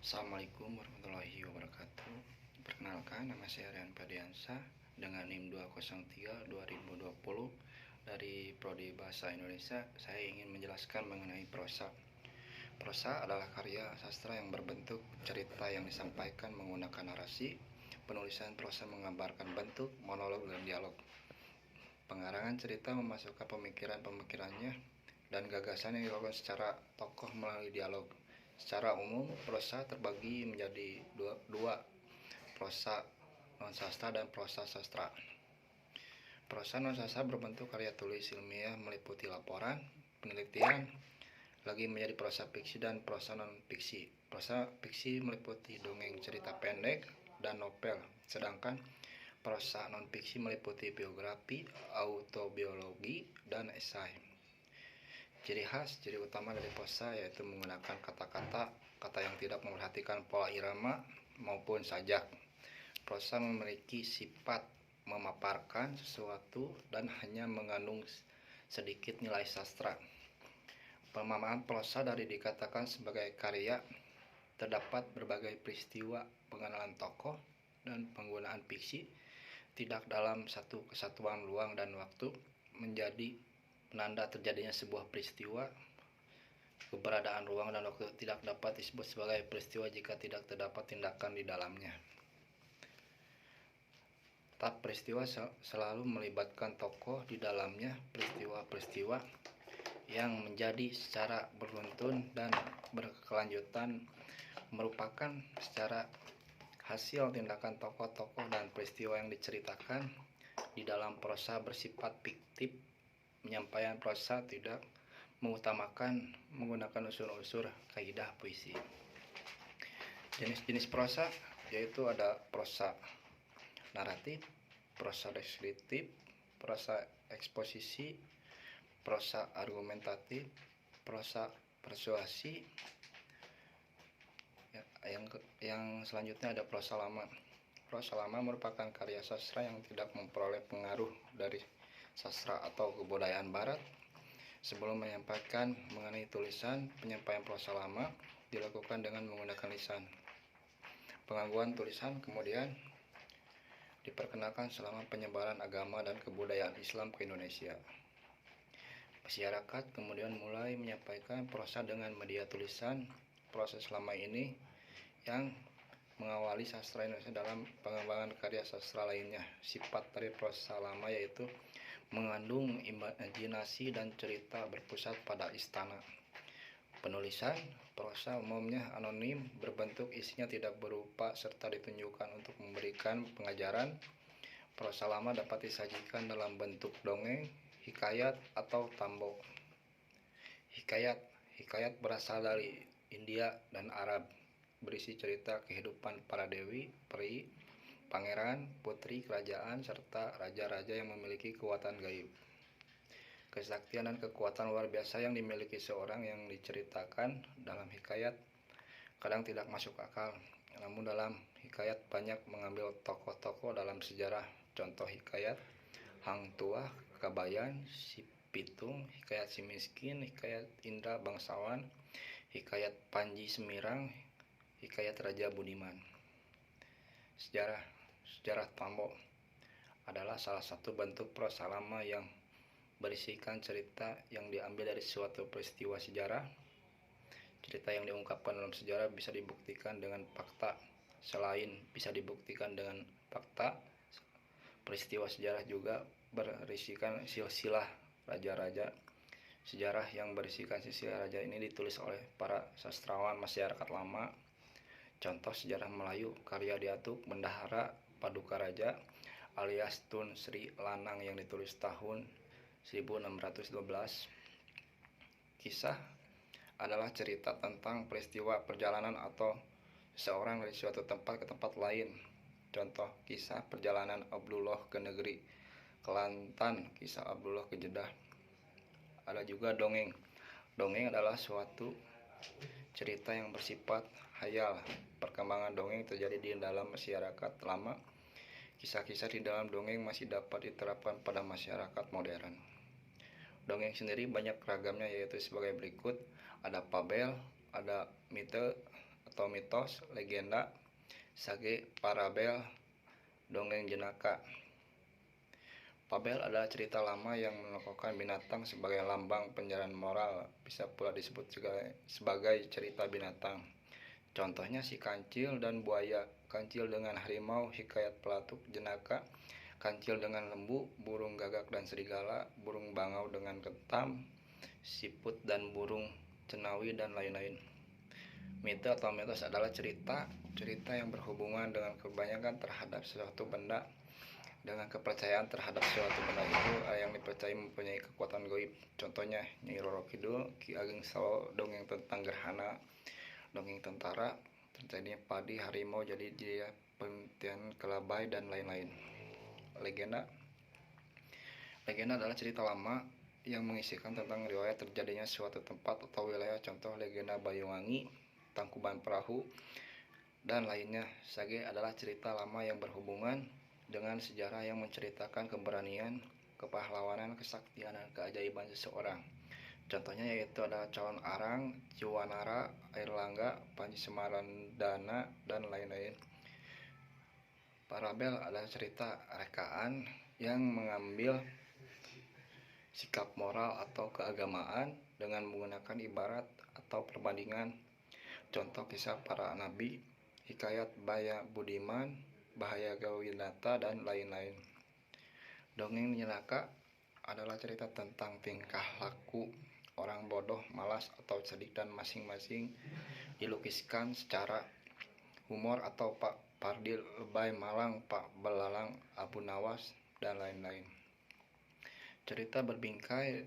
Assalamualaikum warahmatullahi wabarakatuh. Perkenalkan, nama saya Rian Padiansa dengan NIM 203-2020 dari Prodi Bahasa Indonesia. Saya ingin menjelaskan mengenai prosa. Prosa adalah karya sastra yang berbentuk cerita yang disampaikan menggunakan narasi. Penulisan prosa menggambarkan bentuk, monolog, dan dialog. Pengarangan cerita memasukkan pemikiran-pemikirannya dan gagasan yang dilakukan secara tokoh melalui dialog. Secara umum, prosa terbagi menjadi dua, prosa non-sastra dan prosa sastra. Prosa non-sastra berbentuk karya tulis ilmiah meliputi laporan, penelitian, lagi menjadi prosa fiksi dan prosa non-fiksi. Prosa fiksi meliputi dongeng, cerita pendek, dan novel, sedangkan prosa non-fiksi meliputi biografi, autobiologi, dan esai. Ciri utama dari prosa yaitu menggunakan kata yang tidak memperhatikan pola irama maupun sajak. Prosa memiliki sifat memaparkan sesuatu dan hanya mengandung sedikit nilai sastra. Pemahaman prosa dari dikatakan sebagai karya terdapat berbagai peristiwa, pengenalan tokoh, dan penggunaan fiksi tidak dalam satu kesatuan ruang dan waktu menjadi penanda terjadinya sebuah peristiwa. Keberadaan ruang dan waktu tidak dapat disebut sebagai peristiwa jika tidak terdapat tindakan di dalamnya. Tahap peristiwa selalu melibatkan tokoh di dalamnya. Peristiwa-peristiwa yang menjadi secara beruntun dan berkelanjutan merupakan secara hasil tindakan tokoh-tokoh dan peristiwa yang diceritakan di dalam prosa bersifat fiktif. Penyampaian prosa tidak mengutamakan menggunakan unsur-unsur kaidah puisi. Jenis-jenis prosa yaitu ada prosa naratif, prosa deskriptif, prosa eksposisi, prosa argumentatif, prosa persuasi. Yang selanjutnya ada prosa lama. Prosa lama merupakan karya sastra yang tidak memperoleh pengaruh dari sastra atau kebudayaan barat. Sebelum menyampaikan mengenai tulisan, penyampaian prosa lama dilakukan dengan menggunakan lisan. Pengakuan tulisan kemudian diperkenalkan selama penyebaran agama dan kebudayaan Islam ke Indonesia. Masyarakat kemudian mulai menyampaikan prosa dengan media tulisan. Proses lama ini yang mengawali sastra Indonesia dalam pengembangan karya sastra lainnya. Sifat dari prosa lama yaitu mengandung imajinasi dan cerita berpusat pada istana. Penulisan prosa umumnya anonim, berbentuk isinya tidak berupa serta ditunjukkan untuk memberikan pengajaran. Prosa lama dapat disajikan dalam bentuk dongeng, hikayat, atau tambo. Hikayat berasal dari India dan Arab, berisi cerita kehidupan para dewi, peri, pangeran, putri kerajaan, serta raja-raja yang memiliki kekuatan gaib. Kesaktian dan kekuatan luar biasa yang dimiliki seorang yang diceritakan dalam hikayat kadang tidak masuk akal. Namun dalam hikayat banyak mengambil tokoh-tokoh dalam sejarah. Contoh hikayat Hang Tuah, Kabayan, Si Pitung, hikayat Si Miskin, hikayat Indra Bangsawan, hikayat Panji Semirang, hikayat Raja Budiman. Sejarah tambo adalah salah satu bentuk prosa lama yang berisikan cerita yang diambil dari suatu peristiwa sejarah. Cerita yang diungkapkan dalam sejarah bisa dibuktikan dengan fakta. Selain bisa dibuktikan dengan fakta, peristiwa sejarah juga berisikan silsilah raja-raja. Sejarah yang berisikan silsilah raja ini ditulis oleh para sastrawan masyarakat lama. Contoh sejarah Melayu karya Datuk Bendahara Paduka Raja alias Tun Sri Lanang yang ditulis tahun 1612. Kisah adalah cerita tentang peristiwa perjalanan atau seseorang dari suatu tempat ke tempat lain. Contoh kisah perjalanan Abdullah ke negeri Kelantan, kisah Abdullah ke Jeddah. Ada juga dongeng. Dongeng adalah suatu cerita yang bersifat hayal. Perkembangan dongeng terjadi di dalam masyarakat lama. Kisah-kisah di dalam dongeng masih dapat diterapkan pada masyarakat modern. Dongeng sendiri banyak ragamnya, yaitu sebagai berikut. Ada fabel, ada mite atau mitos, legenda, sage, parabel, dongeng jenaka. Fabel adalah cerita lama yang mentokohkan binatang sebagai lambang penjelasan moral, bisa pula disebut sebagai cerita binatang. Contohnya si kancil dan buaya, kancil dengan harimau, hikayat pelatuk, jenaka, kancil dengan lembu, burung gagak dan serigala, burung bangau dengan ketam, siput dan burung cenawi, dan lain-lain. Mite atau mitos adalah cerita yang berhubungan dengan kebanyakan terhadap sesuatu benda, dengan kepercayaan terhadap suatu benda itu yang dipercaya mempunyai kekuatan gaib. Contohnya Nyai Roro Kidul, Ki Ageng Salo, dongeng tentang gerhana, dongeng tentara, terjadinya padi, harimau jadi dia, penelitian kelabai, dan lain-lain. Legenda adalah cerita lama yang mengisikan tentang riwayat terjadinya suatu tempat atau wilayah. Contoh legenda Banyuwangi, Tangkuban Perahu, dan lainnya. Sage adalah cerita lama yang berhubungan dengan sejarah yang menceritakan keberanian, kepahlawanan, kesaktian, dan keajaiban seseorang. Contohnya yaitu adalah Calon Arang, Ciwanara, Airlangga, Panji Semaradana, dan lain-lain. Parabel adalah cerita rekaan yang mengambil sikap moral atau keagamaan dengan menggunakan ibarat atau perbandingan. Contoh kisah para nabi, hikayat Baya Budiman, Bahaya Gawinata, dan lain-lain. Dongeng jenaka adalah cerita tentang tingkah laku orang bodoh, malas, atau cerdik, dan masing-masing dilukiskan secara humor atau Pak Pardil, lebay, malang, Pak Belalang, Abu Nawas, dan lain-lain. Cerita berbingkai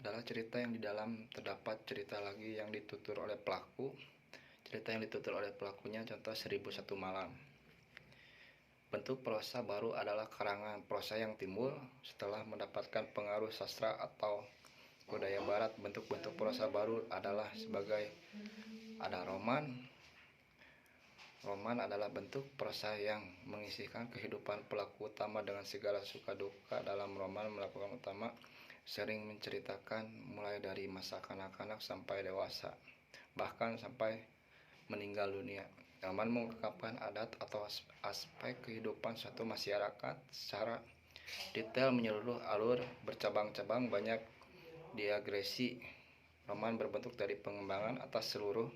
adalah cerita yang di dalam terdapat cerita lagi yang ditutur oleh pelaku. Cerita yang ditutur oleh pelakunya, contoh 1001 Malam. Bentuk prosa baru adalah karangan prosa yang timbul setelah mendapatkan pengaruh sastra atau budaya barat. Bentuk-bentuk prosa baru adalah sebagai ada roman. Roman adalah bentuk prosa yang mengisikan kehidupan pelaku utama dengan segala suka duka. Dalam roman, melakukan utama sering menceritakan mulai dari masa kanak-kanak sampai dewasa, bahkan sampai meninggal dunia. Roman mengungkapkan adat atau aspek kehidupan suatu masyarakat secara detail, menyeluruh, alur, bercabang-cabang, banyak diagresi. Roman berbentuk dari pengembangan atas seluruh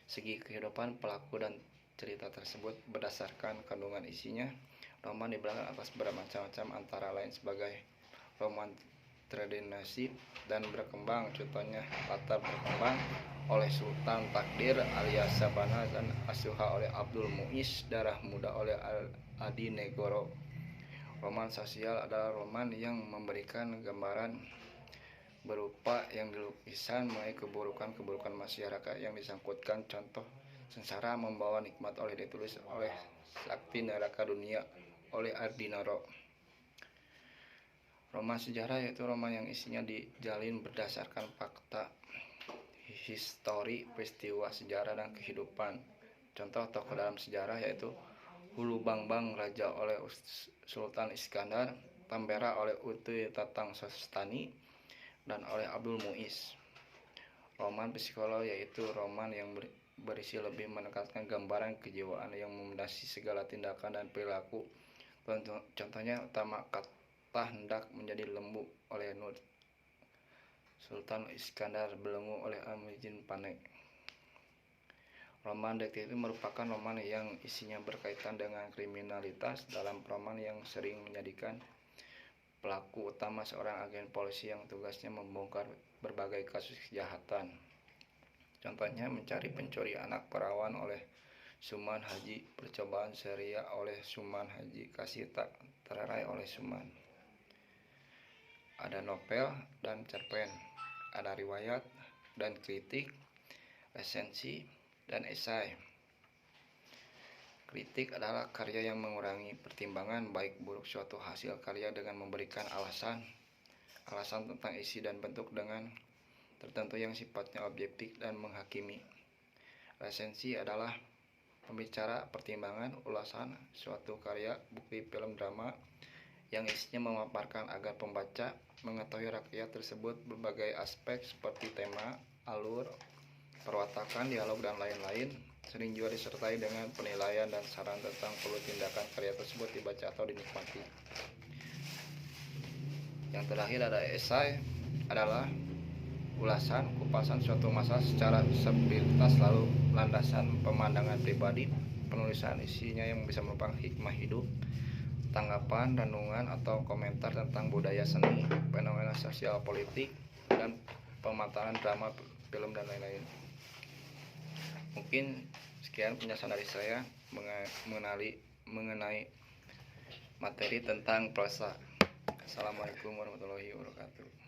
segi kehidupan pelaku dan cerita tersebut berdasarkan kandungan isinya. Roman dibelakang atas bermacam-macam, antara lain sebagai roman tradisi dan berkembang. Contohnya latar berkembang oleh Sultan Takdir alias Sabana dan Asuha oleh Abdul Muiz, Darah Muda oleh Adi Negoro. Roman sosial adalah roman yang memberikan gambaran berupa yang dilukisan mengenai keburukan-keburukan masyarakat yang disangkutkan. Contoh Sengsara Membawa Nikmat oleh ditulis oleh Sakti Neraka Dunia oleh Ardinaro. Roman sejarah yaitu roman yang isinya dijalin berdasarkan fakta histori, peristiwa sejarah, dan kehidupan. Contoh tokoh dalam sejarah yaitu Hulu Bangbang Raja oleh Sultan Iskandar, Tambera oleh Utuy Tatang Sostani, dan oleh Abdul Muiz. Roman psikolog yaitu roman yang berisi lebih menekankan gambaran kejiwaan yang memandasi segala tindakan dan perilaku. Contohnya utama kata hendak menjadi lembu oleh Nur Sultan Iskandar, belenggu oleh Amijin Panek. Roman detektif merupakan roman yang isinya berkaitan dengan kriminalitas. Dalam roman yang sering menjadikan pelaku utama seorang agen polisi yang tugasnya membongkar berbagai kasus kejahatan. Contohnya Mencari Pencuri Anak Perawan oleh Suman Haji, Percobaan Seria oleh Suman Haji, Kasih Tak Tererai oleh Suman. Ada novel dan cerpen, ada riwayat dan kritik, resensi, dan esai. Kritik adalah karya yang mengurangi pertimbangan baik buruk suatu hasil karya dengan memberikan alasan tentang isi dan bentuk dengan tertentu yang sifatnya objektif dan menghakimi. Resensi adalah pembicara pertimbangan ulasan suatu karya, bukti, film, drama yang isinya memaparkan agar pembaca mengetahui rakyat tersebut berbagai aspek seperti tema, alur, perwatakan, dialog, dan lain-lain. Sering juga disertai dengan penilaian dan saran tentang perlu tindakan karya tersebut dibaca atau dinikmati. Yang terakhir ada esai, adalah ulasan kupasan suatu masalah secara sepintas lalu landasan pemandangan pribadi. Penulisan isinya yang bisa merupakan hikmah hidup, tanggapan, renungan, atau komentar tentang budaya seni, fenomena sosial politik, dan pematangan drama, film, dan lain-lain. Mungkin sekian penjelasan dari saya mengenai materi tentang prosa. Assalamualaikum warahmatullahi wabarakatuh.